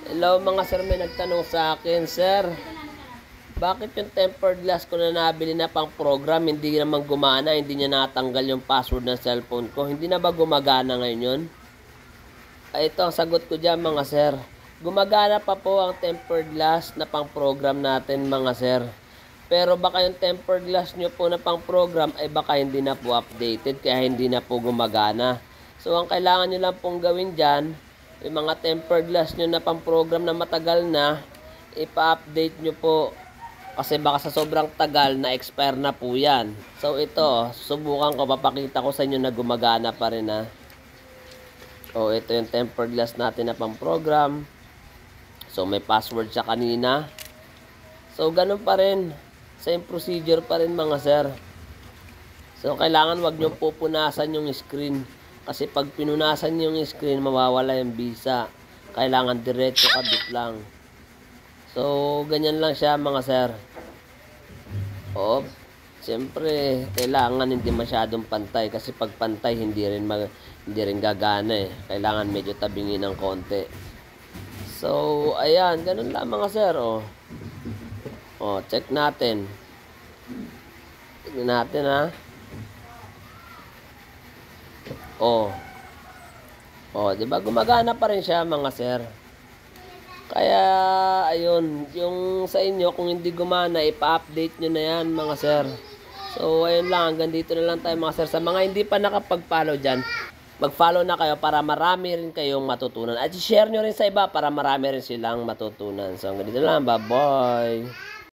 Hello mga sir, may nagtanong sa akin, sir, bakit yung tempered glass ko na nabili na pang program, hindi naman gumana, hindi niya natanggal yung password ng cellphone ko, hindi na ba gumagana ngayon yun? Ay, ito ang sagot ko dyan mga sir, gumagana pa po ang tempered glass na pang program natin mga sir. Pero baka yung tempered glass nyo po na pang program ay baka hindi na po updated kaya hindi na po gumagana. So ang kailangan nyo lang pong gawin dyan, yung mga tempered glass nyo na pang program na matagal na, ipa-update nyo po. Kasi baka sa sobrang tagal na expire na po yan. So ito, subukan ko, papakita ko sa inyo na gumagana pa rin ha. O ito yung tempered glass natin na pang program. So may password siya kanina. So ganun pa rin. Same procedure pa rin mga sir. So kailangan wag nyo pupunasan yung screen. Kasi pag pinunasan yung screen, mawawala yung visa. Kailangan diretso kabit lang. So ganyan lang siya mga sir. O, siyempre kailangan hindi masyadong pantay. Kasi pag pantay hindi rin gagana eh. Kailangan medyo tabingin ng konti. So ayan, ganun lang mga sir. O, check natin. Tignan natin ha. O, 'di ba gumagana pa rin siya mga sir. Kaya ayun, yung sa inyo kung hindi gumana, ipa-update nyo na yan mga sir. So ayun lang, hanggang dito na lang tayo mga sir. Sa mga hindi pa nakapag-follow dyan, mag-follow na kayo para marami rin kayong matutunan. At share nyo rin sa iba para marami rin silang matutunan. So hanggang dito na lang, bye bye.